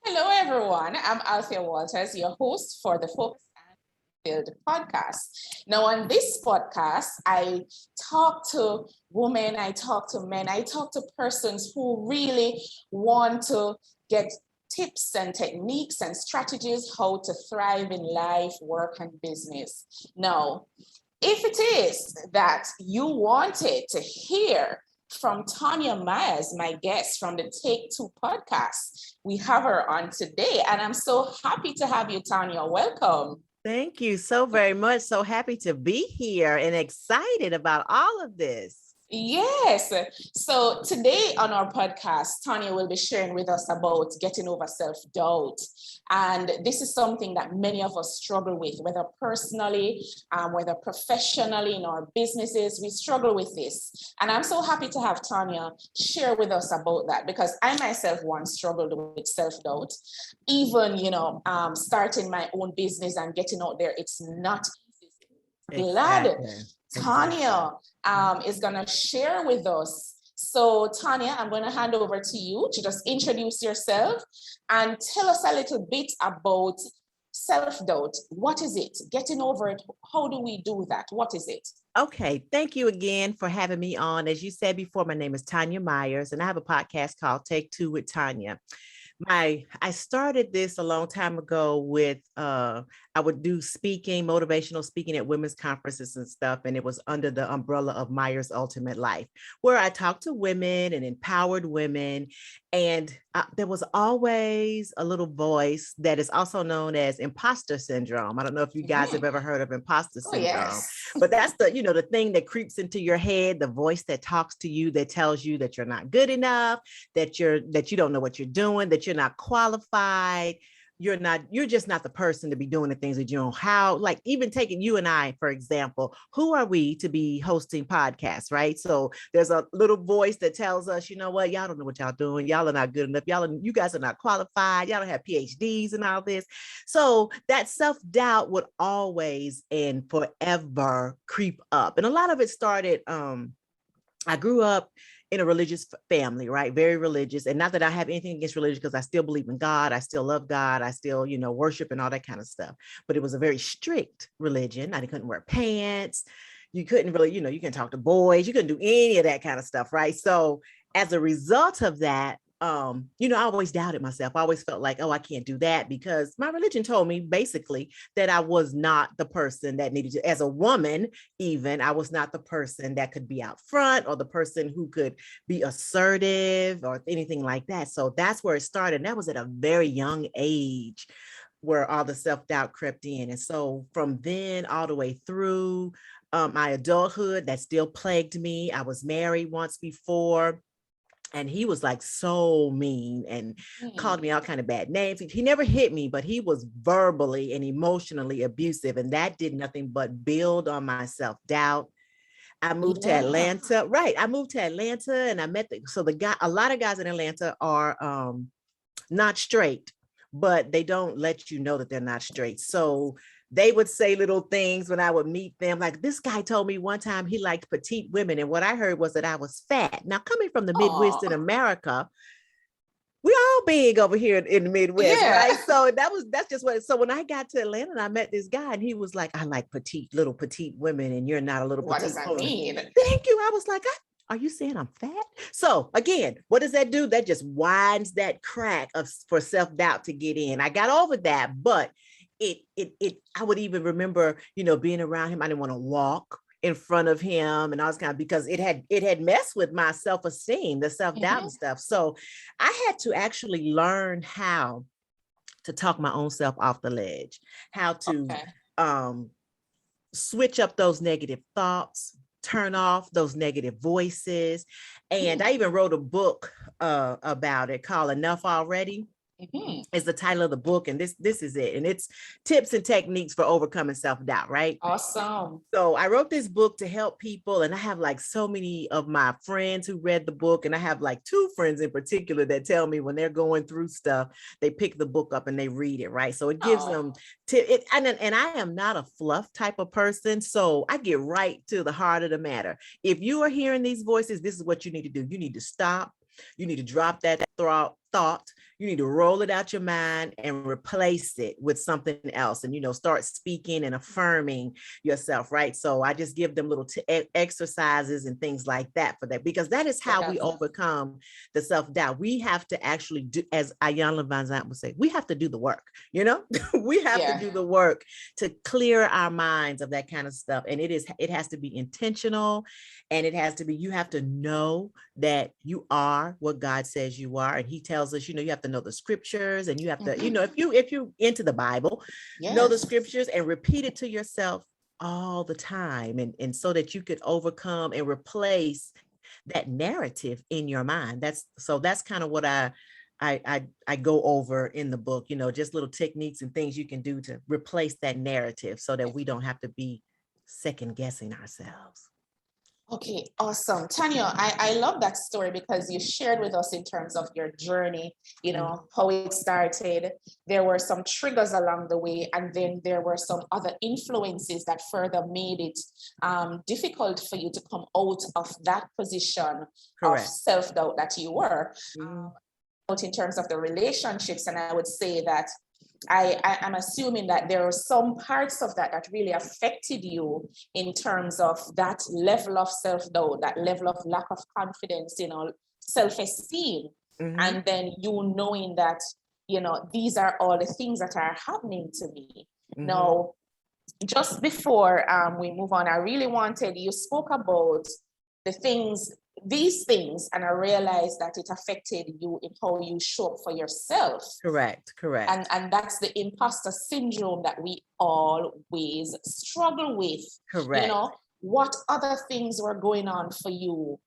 Hello, everyone. I'm Althea Walters, your host for the Focus and Build podcast. Now, on this podcast, I talk to women, I talk to men, I talk to persons who really want to get tips and techniques and strategies how to thrive in life, work, and business. Now, if it is that you wanted to hear from Tonia Myers, my guest from the Take Two podcast, we have her on today, and I'm so happy to have you, Tonia. Welcome. Thank you so very much. So happy to be here and excited about all of this. Yes. So today on our podcast, Tonia will be sharing with us about getting over self-doubt. And this is something that many of us struggle with, whether personally, whether professionally in our businesses, we struggle with this. And I'm so happy to have Tonia share with us about that, because I myself once struggled with self-doubt. Even, starting my own business and getting out there, it's not easy. Glad Tonia is going to share with us. So Tonia, I'm going to hand over to you to just introduce yourself and tell us a little bit about self-doubt. What is it? Getting over it. How do we do that? What is it? Okay. Thank you again for having me on. As you said before, my name is Tonia Myers, and I have a podcast called Take Two with Tonia. I started this a long time ago with, I would do speaking, motivational speaking at women's conferences and stuff. And it was under the umbrella of Myers Ultimate Life, where I talked to women and empowered women. And there was always a little voice that is also known as imposter syndrome. I don't know if you guys have ever heard of imposter syndrome, yes. But that's the thing that creeps into your head, the voice that talks to you, that tells you that you're not good enough, that you don't know what you're doing, that you're not qualified. You're just not the person to be doing the things that you know how, like even taking you and I, for example, who are we to be hosting podcasts, right? So there's a little voice that tells us, you know what, y'all don't know what y'all doing. Y'all are not good enough. You guys are not qualified. Y'all don't have PhDs and all this. So that self-doubt would always and forever creep up. And a lot of it started, I grew up in a religious family, right? Very religious. And not that I have anything against religion, because I still believe in God. I still love God. I still, worship and all that kind of stuff. But it was a very strict religion. I couldn't wear pants. You couldn't really, you can talk to boys. You couldn't do any of that kind of stuff, right? So as a result of that, I always doubted myself. I always felt like, oh, I can't do that, because my religion told me basically that I was not the person that needed to, as a woman, even, I was not the person that could be out front or the person who could be assertive or anything like that. So that's where it started. And that was at a very young age where all the self-doubt crept in. And so from then all the way through my adulthood, that still plagued me. I was married once before. And he was like so mean and called me all kind of bad names. He never hit me, but he was verbally and emotionally abusive. And that did nothing but build on my self-doubt. I moved to Atlanta. Right. I moved to Atlanta and I met a lot of guys in Atlanta are not straight, but they don't let you know that they're not straight. So they would say little things when I would meet them. Like, this guy told me one time he liked petite women. And what I heard was that I was fat. Now, coming from the Midwest in America, we all big over here in the Midwest, right? So that's just what. So when I got to Atlanta and I met this guy and he was like, I like little petite women, and you're not a little petite. What does that mean? Thank you. I was like, are you saying I'm fat? So again, what does that do? That just widens that crack for self-doubt to get in. I got over that, but I would even remember, being around him. I didn't want to walk in front of him and all this kind of, because it had messed with my self-esteem, the self-doubt and stuff. So I had to actually learn how to talk my own self off the ledge, how to switch up those negative thoughts, turn off those negative voices. And I even wrote a book about it called Enough Already. Is the title of the book, and this is it, and it's tips and techniques for overcoming self-doubt, right? Awesome. So I wrote this book to help people, and I have like so many of my friends who read the book, and I have like 2 friends in particular that tell me when they're going through stuff, they pick the book up and they read it, right? So it gives them and I am not a fluff type of person, so I get right to the heart of the matter. If you are hearing these voices, this is what you need to do. You need to stop. You need to drop that thought. You need to roll it out your mind and replace it with something else, and, start speaking and affirming yourself, right? So I just give them little exercises and things like that for that, because that is how we overcome the self-doubt. We have to actually do, as Ayanna Van Zandt would say, we have to do the work, we have to do the work to clear our minds of that kind of stuff. And it has to be intentional, and you have to know that you are what God says you are. And he tells us, you have to know the scriptures, and you have to, if you're into the Bible, know the scriptures and repeat it to yourself all the time. And so that you could overcome and replace that narrative in your mind. That's kind of what I go over in the book, just little techniques and things you can do to replace that narrative so that we don't have to be second guessing ourselves. Okay, awesome. Tonia, I love that story because you shared with us in terms of your journey, how it started. There were some triggers along the way, and then there were some other influences that further made it difficult for you to come out of that position of self-doubt that you were. In terms of the relationships, and I would say that I'm assuming that there are some parts of that really affected you in terms of that level of self-doubt, that level of lack of confidence, self-esteem. And then you knowing that, these are all the things that are happening to me. Now, just before we move on, I really wanted, you spoke about these things, and I realized that it affected you in how you show up for yourself. Correct. And that's the imposter syndrome that we always struggle with. Correct. What other things were going on for you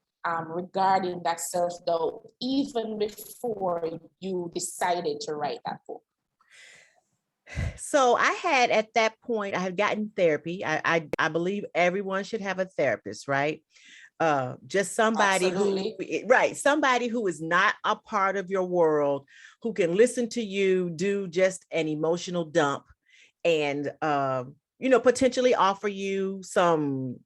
regarding that self-doubt, even before you decided to write that book? So I had gotten therapy. I believe everyone should have a therapist, right? Just somebody somebody who is not a part of your world, who can listen to you do just an emotional dump and, potentially offer you some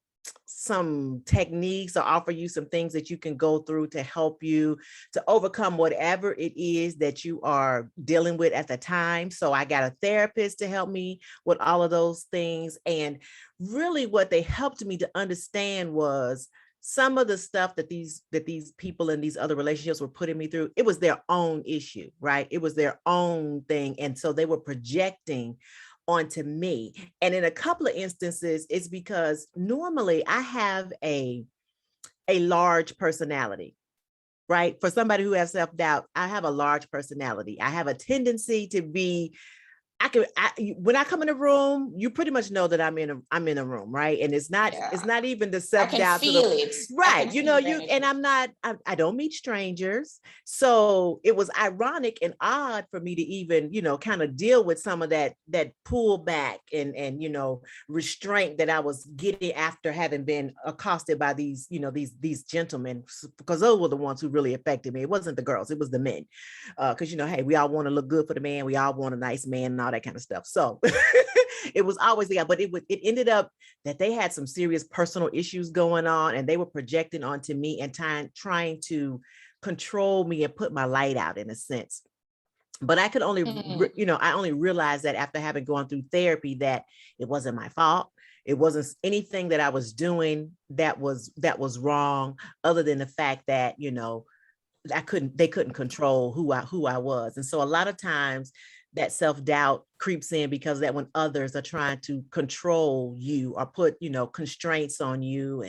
techniques or offer you some things that you can go through to help you to overcome whatever it is that you are dealing with at the time. So I got a therapist to help me with all of those things. And really what they helped me to understand was some of the stuff that these people in these other relationships were putting me through. It was their own issue, right? It was their own thing. And so they were projecting onto me. And in a couple of instances, it's because normally I have a large personality, right? For somebody who has self-doubt, I have a large personality. I have a tendency to be, when I come in a room, you pretty much know that I'm in a room, right? And it's not even the self-doubt. I can feel it. Right. I don't meet strangers. So it was ironic and odd for me to even, kind of deal with some of that pullback and restraint that I was getting after having been accosted by these gentlemen, because those were the ones who really affected me. It wasn't the girls, it was the men. Because, hey, we all want to look good for the man. We all want a nice man and all that kind of stuff. So it was always but it ended up that they had some serious personal issues going on, and they were projecting onto me and trying to control me and put my light out in a sense. But I could only, I only realized that after having gone through therapy that it wasn't my fault. It wasn't anything that I was doing that was wrong, other than the fact that, they couldn't control who I was. And so a lot of times that self-doubt creeps in because that when others are trying to control you or put, constraints on you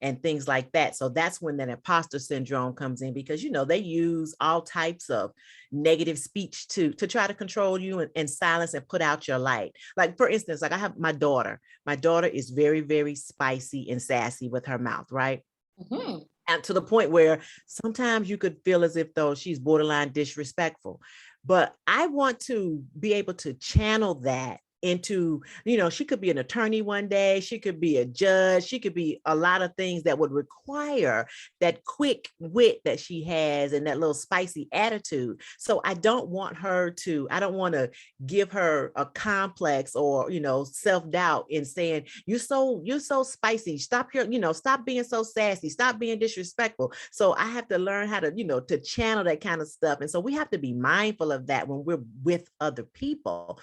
and things like that. So that's when that imposter syndrome comes in, because, they use all types of negative speech to try to control you and silence and put out your light. Like, for instance, like I have my daughter. My daughter is very, very spicy and sassy with her mouth, right? Mm-hmm. And to the point where sometimes you could feel as if though she's borderline disrespectful. But I want to be able to channel that into, she could be an attorney one day, she could be a judge, she could be a lot of things that would require that quick wit that she has and that little spicy attitude. So I don't want to give her a complex or, self-doubt in saying, you're so spicy. Stop here, stop being so sassy, stop being disrespectful. So I have to learn how to, to channel that kind of stuff. And so we have to be mindful of that when we're with other people.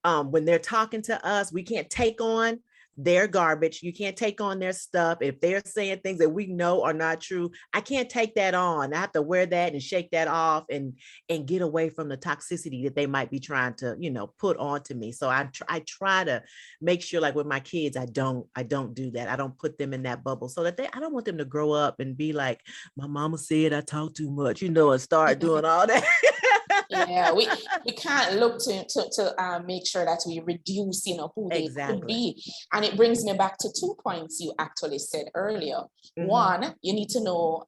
When they're talking to us, we can't take on their garbage. You can't take on their stuff. If they're saying things that we know are not true, I can't take that on. I have to wear that and shake that off and get away from the toxicity that they might be trying to, put onto me. So I try to make sure, like with my kids, I don't do that. I don't put them in that bubble so that I don't want them to grow up and be like, my mama said I talk too much, and start doing all that. Yeah, we can't look to make sure that we reduce, who they could be. And it brings me back to 2 points you actually said earlier. Mm-hmm. One, you need to know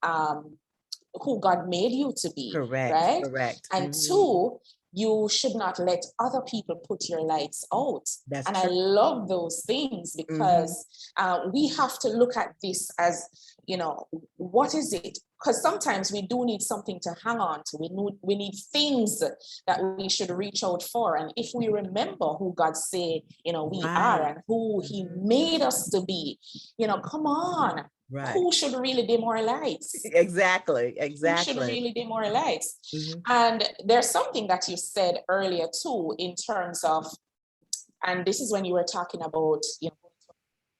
who God made you to be. Correct. And mm-hmm. 2, you should not let other people put your lights out. That's true. I love those things because we have to look at this as, what is it? Because sometimes we do need something to hang on to. We need things that we should reach out for. And if we remember who God said, we are and who he made us to be, come on. Right. Who should really demoralize? Exactly. Who should really demoralize? Mm-hmm. And there's something that you said earlier too, in terms of, and this is when you were talking about,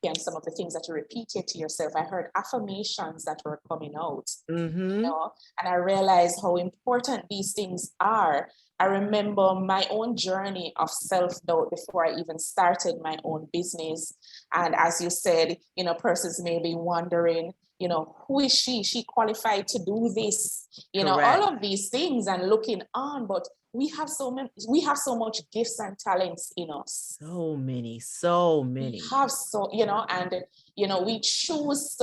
and some of the things that you repeated to yourself. I heard affirmations that were coming out, and I realized how important these things are. I remember my own journey of self-doubt before I even started my own business. And as you said, persons may be wondering, who is she? She qualified to do this, all of these things and looking on, but we have so much gifts and talents in us. So many. We have we choose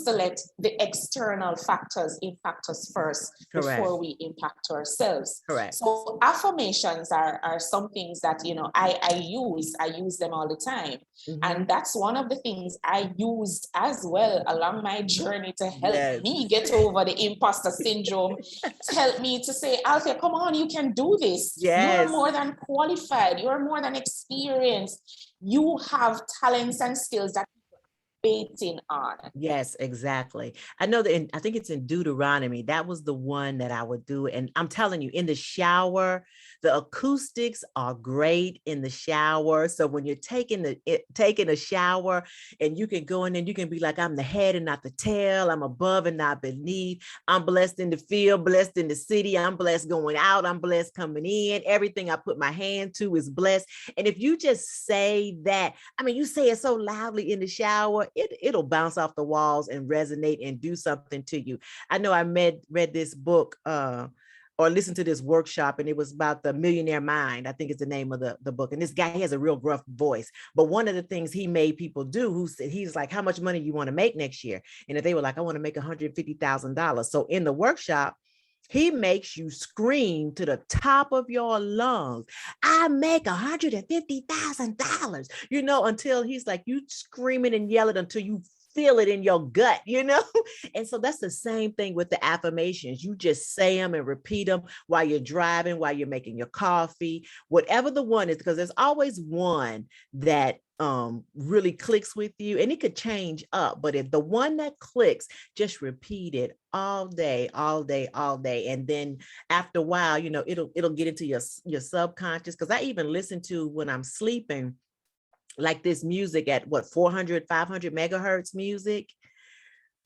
to let the external factors impact us first. Correct. Before we impact ourselves. Correct. So affirmations are some things that, I use them all the time. Mm-hmm. And that's one of the things I used as well along my journey to help me get over the imposter syndrome, to help me to say, Althea, come on, you can do this. Yes. You're more than qualified. You're more than experienced. You have talents and skills that waiting on. Yes, exactly. I know that I think it's in Deuteronomy. That was the one that I would do. And I'm telling you, in the shower, the acoustics are great in the shower. So when you're taking a shower and you can go in and you can be like, I'm the head and not the tail. I'm above and not beneath. I'm blessed in the field, blessed in the city. I'm blessed going out. I'm blessed coming in. Everything I put my hand to is blessed. And if you just say that, you say it so loudly in the shower, it'll bounce off the walls and resonate and do something to you. I know I read this book or listened to this workshop, and it was about the Millionaire Mind. I think it's the name of the book. And this guy, he has a real gruff voice. But one of the things he made people do, he's like, how much money you want to make next year? And if they were like, I want to make $150,000. So in the workshop, he makes you scream to the top of your lungs, I make $150,000, until he's like, you screaming and yelling until you feel it in your gut, And so that's the same thing with the affirmations. You just say them and repeat them while you're driving, while you're making your coffee, whatever the one is, because there's always one that really clicks with you, and it could change up, but if the one that clicks, just repeat it all day, and then after a while, it'll get into your subconscious. Because I even listen to, when I'm sleeping, like this music at 400, 500 megahertz music.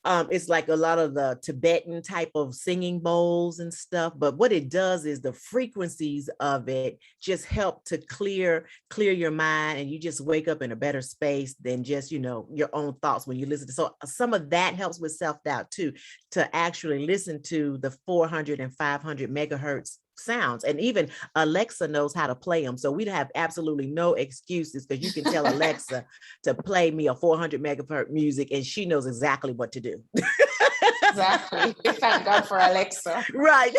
It's like a lot of the Tibetan type of singing bowls and stuff. But what it does is the frequencies of it just help to clear your mind, and you just wake up in a better space than just, your own thoughts when you listen to. So some of that helps with self-doubt too, to actually listen to the 400 and 500 megahertz sounds. And even Alexa knows how to play them. So we'd have absolutely no excuses, because you can tell Alexa to play me a 400 megahertz music and she knows exactly what to do. Exactly. Thank God for Alexa. Right.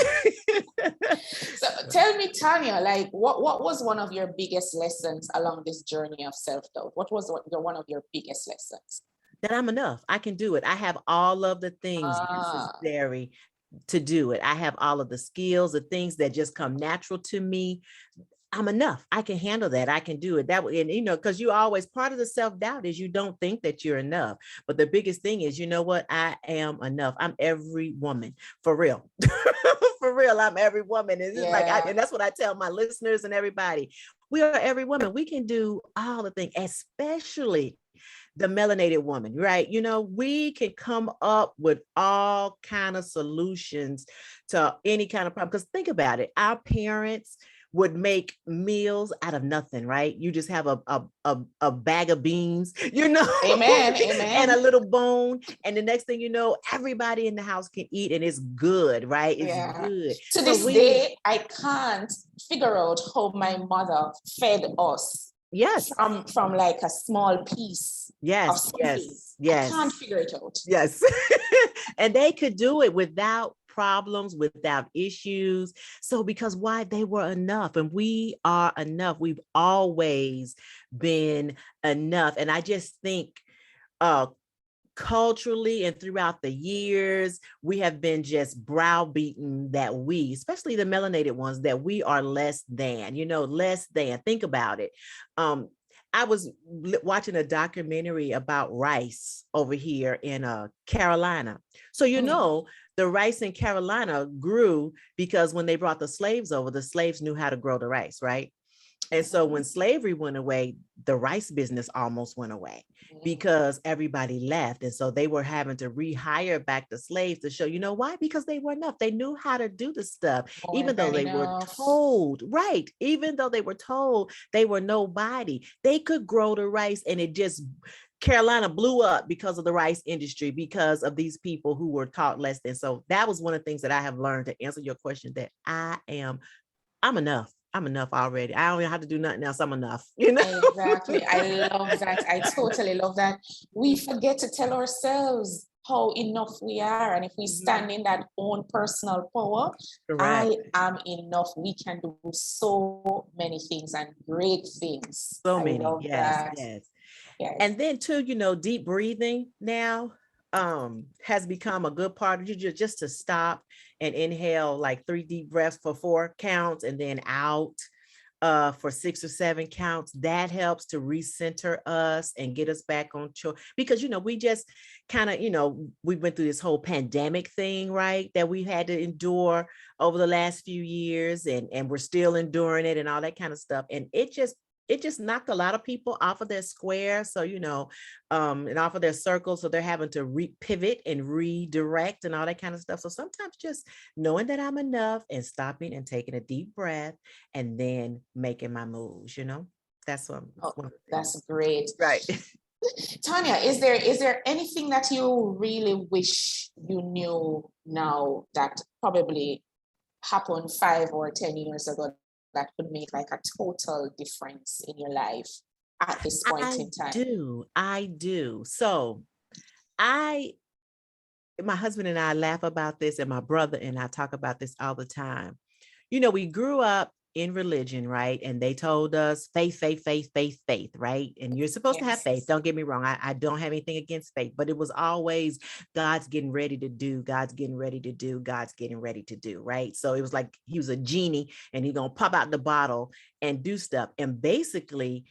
So tell me, Tonia, like what was one of your biggest lessons along this journey of self-doubt? What was one of your biggest lessons? That I'm enough. I can do it. I have all of the things necessary to do it. I have all of the skills, the things that just come natural to me. I'm enough. I can handle that. I can do it that way. And, because you always, part of the self-doubt is you don't think that you're enough. But the biggest thing is, you know what? I am enough. I'm every woman, for real. For real. I'm every woman. And, and that's what I tell my listeners and everybody. We are every woman. We can do all the things, especially the melanated woman, right? We can come up with all kind of solutions to any kind of problem. Because think about it. Our parents would make meals out of nothing, right? You just have a bag of beans, Amen. and a little bone. And the next thing you know, everybody in the house can eat and it's good, right? It's good. To this day, I can't figure out how my mother fed us. Yes. From like a small piece. Yes. I can't figure it out. Yes. And they could do it without problems, without issues. So because why? They were enough, and we are enough. We've always been enough. And I just think culturally and throughout the years, we have been just browbeaten that we, especially the melanated ones, that we are less than, less than. Think about it. I was watching a documentary about rice over here in Carolina. So, the rice in Carolina grew because when they brought the slaves over, the slaves knew how to grow the rice, right? And so when slavery went away, the rice business almost went away because everybody left. And so they were having to rehire back the slaves to show, why? Because they were enough. They knew how to do the stuff, even though they were told, right? Even though they were told they were nobody, they could grow the rice, and Carolina blew up because of the rice industry, because of these people who were taught less than. So that was one of the things that I have learned to answer your question, that I'm enough. I'm enough already. I don't have to do nothing else. I'm enough. Exactly. I love that. I totally love that. We forget to tell ourselves how enough we are. And if we stand in that own personal power, I am enough. We can do so many things and great things. So many. Yes. And then too, deep breathing now has become a good part of you, just to stop and inhale like 3 deep breaths for 4 counts and then out for 6 or 7 counts. That helps to recenter us and get us back on track, because we just kind of we went through this whole pandemic thing, right, that we had to endure over the last few years, and we're still enduring it and all that kind of stuff. And it just knocked a lot of people off of their square. So, and off of their circle. So they're having to pivot and redirect and all that kind of stuff. So sometimes just knowing that I'm enough and stopping and taking a deep breath and then making my moves, that's what that's great. Right. Tonia, is there anything that you really wish you knew now that probably happened 5 or 10 years ago that could make like a total difference in your life at this point in time? I do. So my husband and I laugh about this, and my brother and I talk about this all the time. We grew up in religion, right? And they told us faith, right? And you're supposed to have faith. Don't get me wrong. I don't have anything against faith, but it was always God's getting ready to do, God's getting ready to do, God's getting ready to do, right? So it was like he was a genie and he's going to pop out the bottle and do stuff. And basically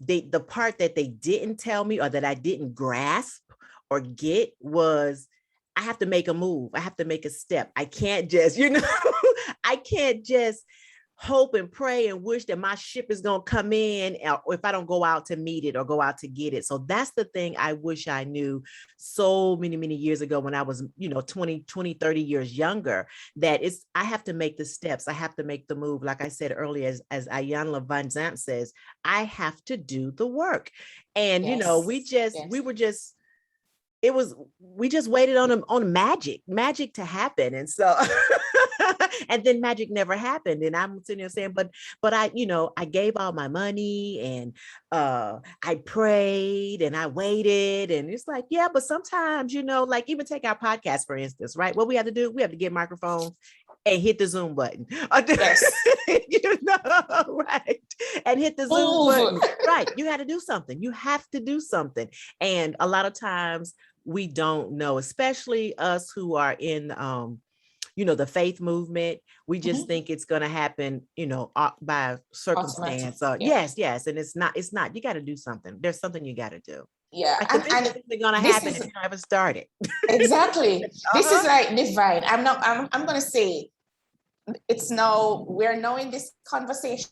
the part that they didn't tell me, or that I didn't grasp or get, was I have to make a move. I have to make a step. I can't just, I can't just hope and pray and wish that my ship is going to come in, or if I don't go out to meet it or go out to get it. So that's the thing I wish I knew so many, many years ago when I was, 20, 30 years younger, that I have to make the steps. I have to make the move. Like I said earlier, as Ayanla Van Zant says, I have to do the work. And, we just waited on magic to happen. And so And then magic never happened. And I'm sitting there saying, but I, I gave all my money and I prayed and I waited. And it's like, yeah, but sometimes, like even take our podcast, for instance, right? What we have to do, we have to get microphones and hit the Zoom button. Yes. Right. And hit the Zoom button. Right. You got to do something. You have to do something. And a lot of times we don't know, especially us who are in, the faith movement. We just think it's going to happen, by circumstance. Yes. And it's not, you got to do something. There's something you got to do. Yeah. Like and it's going to happen if you haven't started. Exactly. This is like divine. I'm going to say we're now in this conversation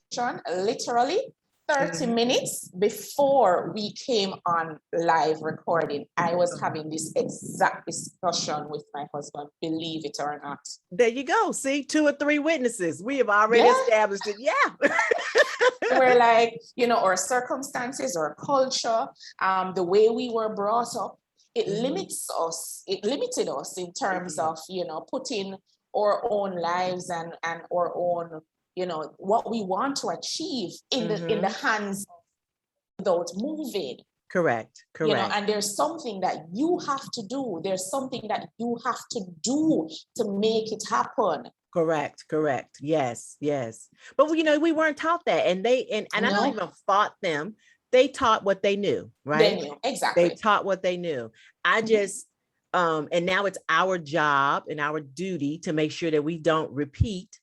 literally 30 minutes before we came on live recording. I was having this exact discussion with my husband, believe it or not. There you go. See, 2 or 3 witnesses. We have already established it. Yeah. We're like, our circumstances, our culture, the way we were brought up, it limits us. It limited us in terms of, putting our own lives and our own, what we want to achieve in the hands without moving. Correct. And there's something that you have to do. There's something that you have to do to make it happen. Correct. Yes. But we weren't taught that. And I don't even fault them. They taught what they knew, right? They knew, exactly. They taught what they knew. I just, and now it's our job and our duty to make sure that we don't repeat,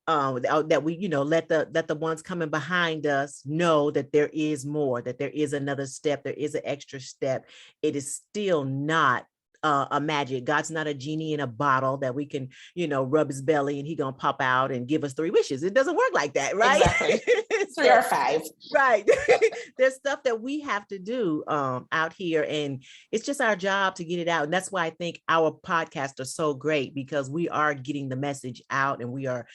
that we, let the ones coming behind us know that there is more, that there is another step, there is an extra step. It is still not a magic. God's not a genie in a bottle that we can, rub his belly and he gonna pop out and give us 3 wishes. It doesn't work like that, right? Exactly. 3 or 5. Right. There's stuff that we have to do out here, and it's just our job to get it out. And that's why I think our podcasts are so great, because we are getting the message out and we are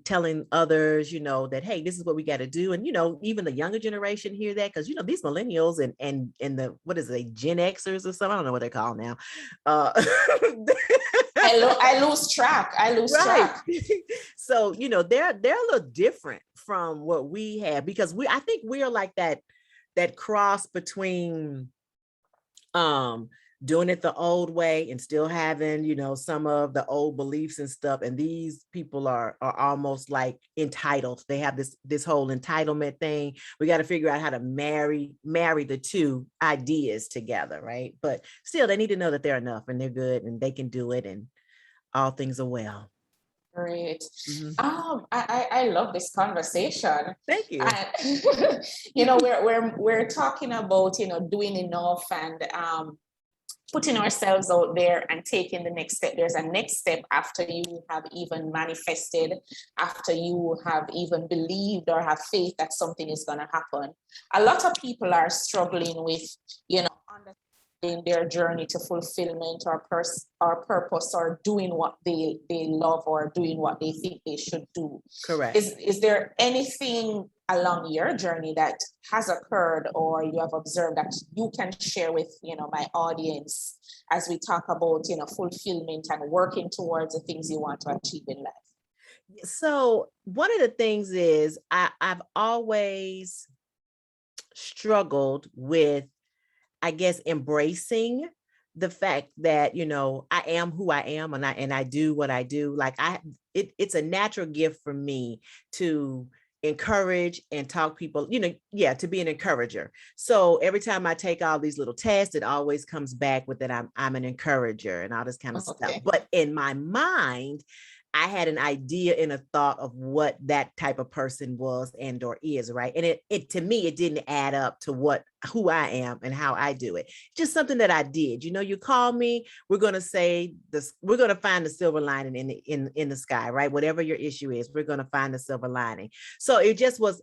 telling others, that, hey, this is what we got to do. And, even the younger generation hear that, because, these millennials and the, what is it, Gen Xers or something? I don't know what they're called now. I lose track. So, they're a little different from what we have, because I think we are like that cross between doing it the old way and still having, some of the old beliefs and stuff. And these people are almost like entitled. They have this whole entitlement thing. We got to figure out how to marry the 2 ideas together, right? But still, they need to know that they're enough and they're good and they can do it and all things are well. Great. I love this conversation. Thank you. We're talking about, doing enough and putting ourselves out there and taking the next step. There's a next step after you have even manifested, after you have even believed or have faith that something is going to happen. A lot of people are struggling with, understanding their journey to fulfillment or purpose, or doing what they love or doing what they think they should do. Correct. Is there anything along your journey that has occurred or you have observed that you can share with my audience as we talk about fulfillment and working towards the things you want to achieve in life? So one of the things is I've always struggled with, I guess, embracing the fact that, I am who I am and I do what I do. Like it's a natural gift for me to encourage and talk people, to be an encourager. So every time I take all these little tests, it always comes back with that I'm an encourager and all this kind of stuff. But in my mind, I had an idea and a thought of what that type of person was and or is, right? And it to me, it didn't add up to who I am and how I do it. Just something that I did. You call me, we're going to say this, we're going to find the silver lining in the sky, right? Whatever your issue is, we're going to find the silver lining. So it just was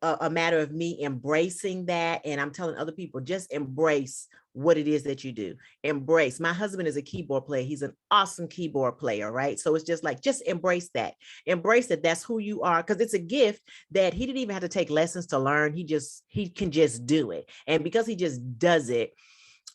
a matter of me embracing that. And I'm telling other people, just embrace what it is that you do. Embrace. My husband is a keyboard player. He's an awesome keyboard player, right? So it's just like, just embrace that. Embrace that that's who you are, because it's a gift that he didn't even have to take lessons to learn. He can just do it. And because he just does it,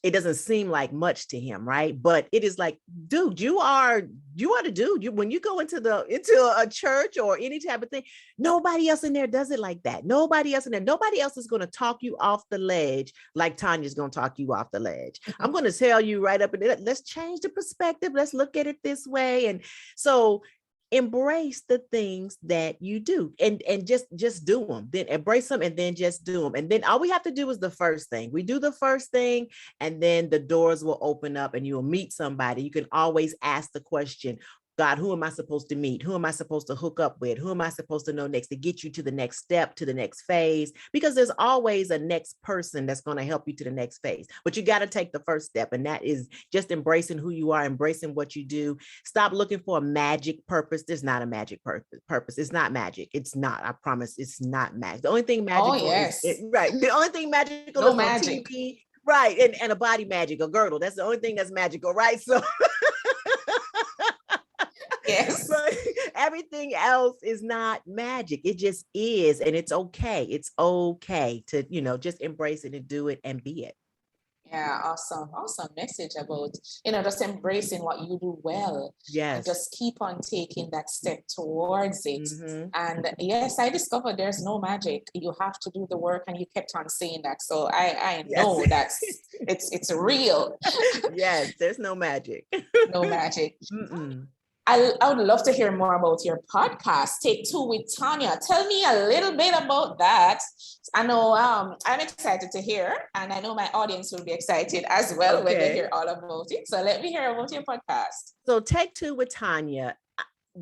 it doesn't seem like much to him, right? But it is like, dude, you are the dude. When you go into a church or any type of thing, nobody else in there does it like that. Nobody else in there. Nobody else is going to talk you off the ledge like Tonia's going to talk you off the ledge. I'm going to tell you right up and let's change the perspective. Let's look at it this way. And so embrace the things that you do and just do them, then embrace them and then just do them. And then all we have to do is the first thing. We do the first thing and then the doors will open up and you'll meet somebody. You can always ask the question, God, who am I supposed to meet? Who am I supposed to hook up with? Who am I supposed to know next to get you to the next step, to the next phase? Because there's always a next person that's going to help you to the next phase. But you got to take the first step. And that is just embracing who you are, embracing what you do. Stop looking for a magic purpose. There's not a magic purpose. It's not magic. It's not. I promise it's not magic. The only thing magical right. The only thing magical is magic. On TV. Right. And a body magic, a girdle. That's the only thing that's magical. Right. So yes. But everything else is not magic. It just is. And it's okay. It's okay to, just embrace it and do it and be it. Yeah, awesome message about, just embracing what you do well. Yes. And just keep on taking that step towards it. Mm-hmm. And yes, I discovered there's no magic. You have to do the work, and you kept on saying that. So I know that's it's real. Yes, there's no magic. No magic. I would love to hear more about your podcast, Take Two with Tonia. Tell me a little bit about that. I know I'm excited to hear, and I know my audience will be excited as well when they hear all about it. So let me hear about your podcast. So Take Two with Tonia.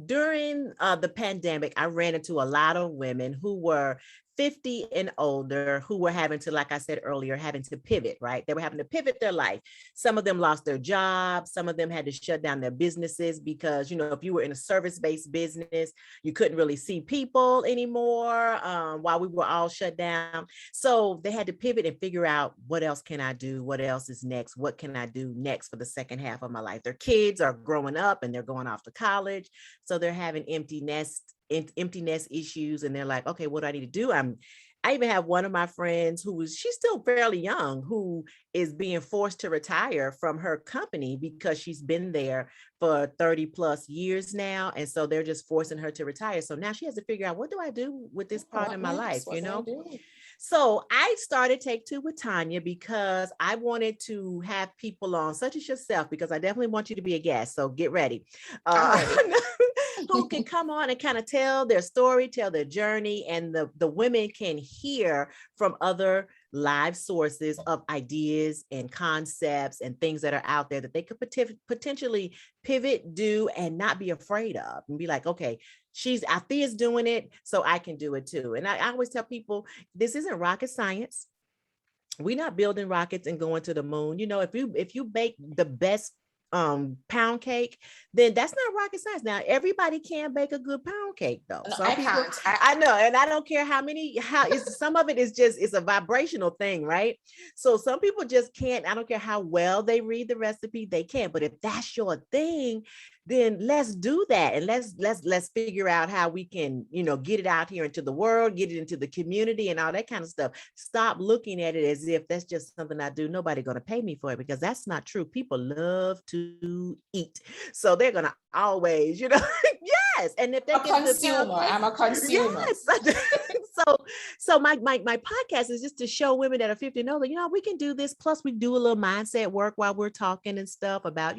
During the pandemic, I ran into a lot of women who were 50 and older who were having to, like I said earlier, having to pivot, right? They were having to pivot their life. Some of them lost their jobs. Some of them had to shut down their businesses because, if you were in a service-based business, you couldn't really see people anymore while we were all shut down. So they had to pivot and figure out, what else can I do? What else is next? What can I do next for the second half of my life? Their kids are growing up and they're going off to college. So they're having empty nest issues, and they're like, okay, what do I need to do? I even have one of my friends she's still fairly young, who is being forced to retire from her company because she's been there for 30 plus years now. And so they're just forcing her to retire. So now she has to figure out, what do I do with this part of my life? So I started Take Two with Tonia because I wanted to have people on, such as yourself, because I definitely want you to be a guest. So get ready. Who can come on and kind of tell their story, tell their journey, and the women can hear from other live sources of ideas and concepts and things that are out there that they could potentially pivot, do, and not be afraid of, and be like, okay, Althea's doing it, so I can do it too. And I always tell people, this isn't rocket science. We're not building rockets and going to the moon. If you bake the best pound cake, then that's not rocket science. Now everybody can bake a good pound cake though. No, I can't. I know, and I don't care how some of it is just, it's a vibrational thing, right? So some people just can't. I don't care how well they read the recipe, they can't. But if that's your thing, then let's do that, and let's figure out how we can, get it out here into the world, get it into the community, and all that kind of stuff. Stop looking at it as if that's just something I do. Nobody going to pay me for it, because that's not true. People love to eat, so they're going to always, yes. And if they I'm a consumer. Yes. So my podcast is just to show women that are 50 and older, we can do this. Plus we do a little mindset work while we're talking and stuff about,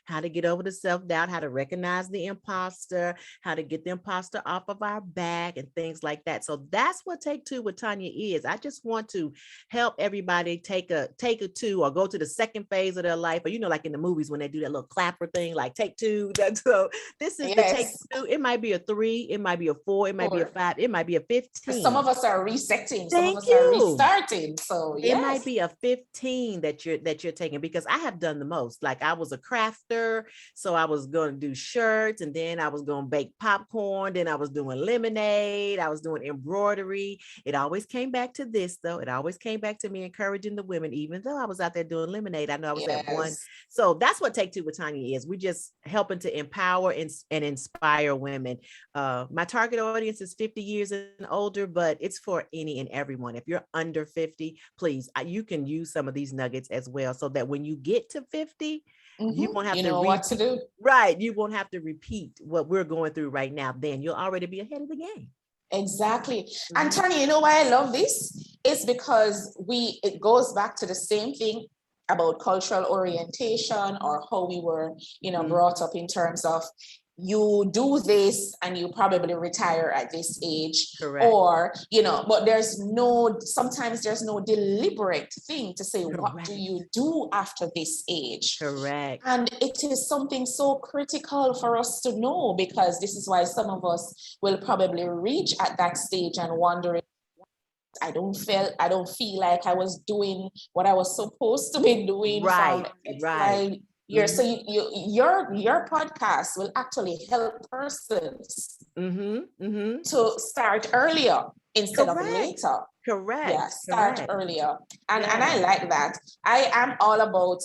how to get over the self-doubt, how to recognize the imposter, how to get the imposter off of our back, and things like that. So that's what Take Two with Tonia is. I just want to help everybody take a two, or go to the second phase of their life, or, like in the movies when they do that little clapper thing, like take two. So this is the Take Two. It might be a 3, it might be a 4, it might be a 5, it might be a 15. Some of us are resetting, some of us are restarting. So it might be a 15 that you're taking, because I have done the most. Like, I was a crafter, so I was going to do shirts, and then I was going to bake popcorn, then I was doing lemonade, I was doing embroidery. It always came back to this though. It always came back to me encouraging the women, even though I was out there doing lemonade. I know I was at one. So that's what Take Two with Tonia is. We just helping to empower and inspire women. My target audience is 50 years and older, but but it's for any and everyone. If you're under 50, please, you can use some of these nuggets as well, so that when you get to 50, you won't have You to know what to do. Right. You won't have to repeat what we're going through right now. Then you'll already be ahead of the game. Exactly. And Tonia, you know why I love this? It's because it goes back to the same thing about cultural orientation, or how we were, brought up in terms of, you do this and you probably retire at this age. Correct. Or, but sometimes there's no deliberate thing to say, Correct. what do you do after this age? Correct. And it is something so critical for us to know, because this is why some of us will probably reach at that stage and wondering, I don't feel like I was doing what I was supposed to be doing. Right. Right. So your podcast will actually help persons to start earlier instead of later. Correct. Yeah, start earlier. And I like that. I am all about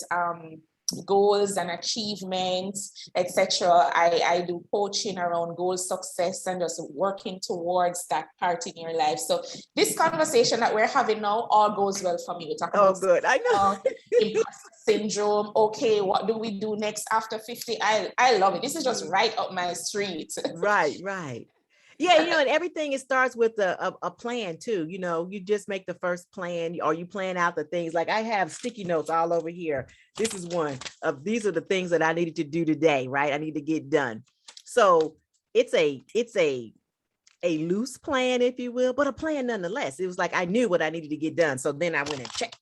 goals and achievements, etc. I do coaching around goal success and just working towards that part in your life. So this conversation that we're having now all goes well for me. We talk about good. I know. imposter syndrome. Okay, what do we do next after 50? I love it. This is just right up my street. Right. Yeah, and everything, it starts with a plan too. You just make the first plan, or you plan out the things. Like, I have sticky notes all over here. This is one of, these are the things that I needed to do today, right? I need to get done. So it's a loose plan, if you will, but a plan nonetheless. It was like, I knew what I needed to get done. So then I went and check.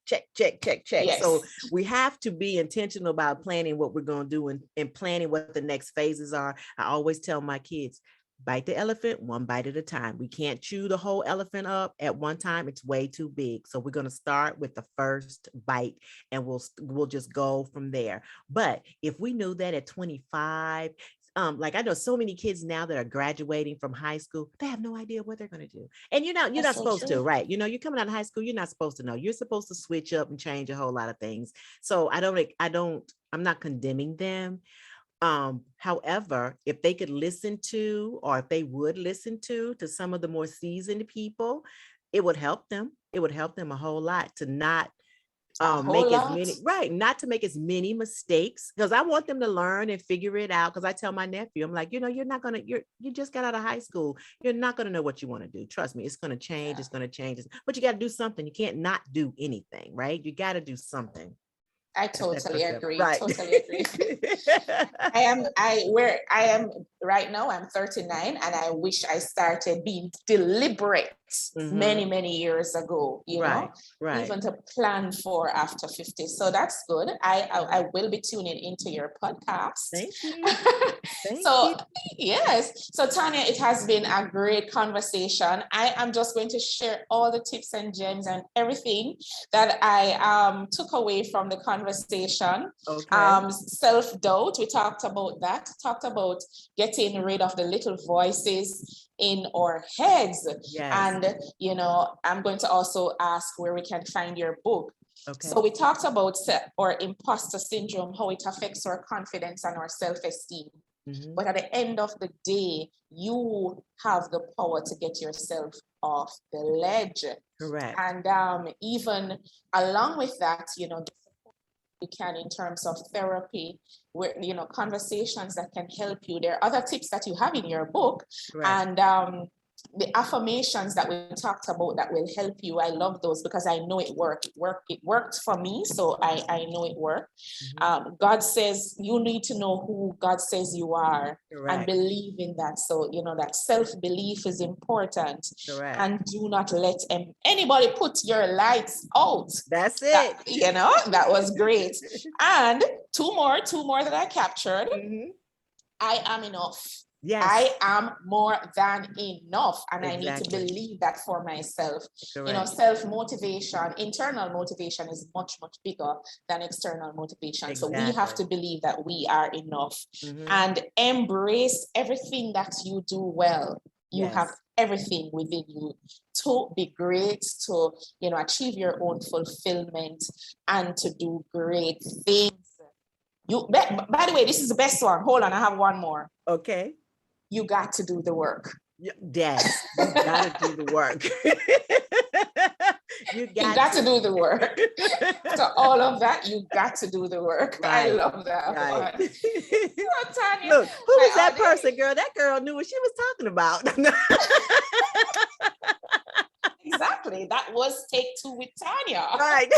Yes. So we have to be intentional about planning what we're going to do, and planning what the next phases are. I always tell my kids, bite the elephant one bite at a time. We can't chew the whole elephant up at one time. It's way too big. So we're going to start with the first bite, and we'll just go from there. But if we knew that at 25, like, I know so many kids now that are graduating from high school, they have no idea what they're going to do. And you're not supposed to, right? You're coming out of high school, you're not supposed to know. You're supposed to switch up and change a whole lot of things. So I'm not condemning them. However, if they could listen to, or if they would listen to some of the more seasoned people, it would help them. It would help them a whole lot to not not to make as many mistakes, because I want them to learn and figure it out. Because I tell my nephew, I'm like, you just got out of high school. You're not going to know what you want to do. Trust me, it's going to change. Yeah. It's going to change. But you got to do something. You can't not do anything, right? You got to do something. I totally agree. Right. Totally agree. Where I am right now, I'm 39, and I wish I started being deliberate many, many years ago, right. Even to plan for after 50. So that's good. I will be tuning into your podcast. Thank you. Yes. So Tonia, it has been a great conversation. I am just going to share all the tips and gems and everything that I took away from the conversation. Okay. Self-doubt, we talked about that. Talked about getting rid of the little voices in our heads. Yes. And I'm going to also ask where we can find your book. Okay. So we talked about our imposter syndrome, how it affects our confidence and our self-esteem. But at the end of the day, you have the power to get yourself off the ledge. Correct. And even along with that, you can, in terms of therapy, where conversations that can help you. There are other tips that you have in your book. Right. And the affirmations that we talked about that will help you. I love those because I know it worked. It worked for me, so I know it worked. God says you need to know who God says you are. Correct. And believe in that. So that self-belief is important. Correct. And do not let anybody put your lights out. That's it. That was great. And two more that I captured. I am enough. Yes. I am more than enough, and exactly. I need to believe that for myself. Correct. Self-motivation, internal motivation is much, much bigger than external motivation. Exactly. So we have to believe that we are enough and embrace everything that you do well. You yes. have everything within you to be great, to achieve your own fulfillment and to do great things. By the way, this is the best one. Hold on, I have one more. Okay. You got to do the work. Yes, you gotta do the work. You got to do the work. So all of that, you got to do the work. I Right. love that Right. one. So, Tonia, Look, who my was that audience, person, girl? That girl knew what she was talking about. exactly. That was take two with Tonia. Right.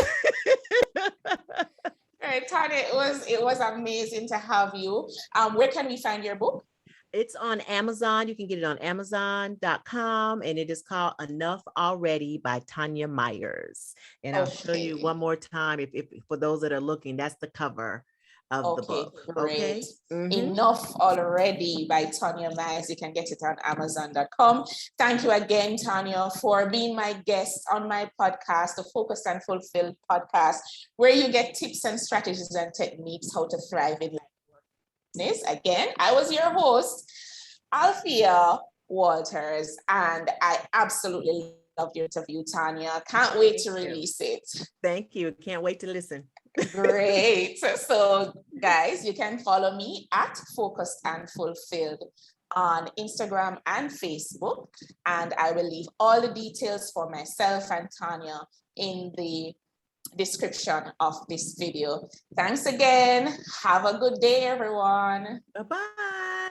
All right, Tonia, it was amazing to have you. Where can we find your book? It's on Amazon. You can get it on Amazon.com, and it is called Enough Already by Tonia Myers. And I'll show you one more time if for those that are looking, that's the cover of the book. Great. Okay. Enough Already by Tonia Myers. You can get it on Amazon.com. Thank you again, Tonia, for being my guest on my podcast, the Focused and Fulfilled podcast, where you get tips and strategies and techniques how to thrive in life. Again, I was your host, Althea Walters, and I absolutely loved your interview, Tonia. Can't wait to release it. Thank you. Can't wait to listen. Great. So, guys, you can follow me at Focused and Fulfilled on Instagram and Facebook, and I will leave all the details for myself and Tonia in the description of this video. Thanks again. Have a good day, everyone. Bye-bye.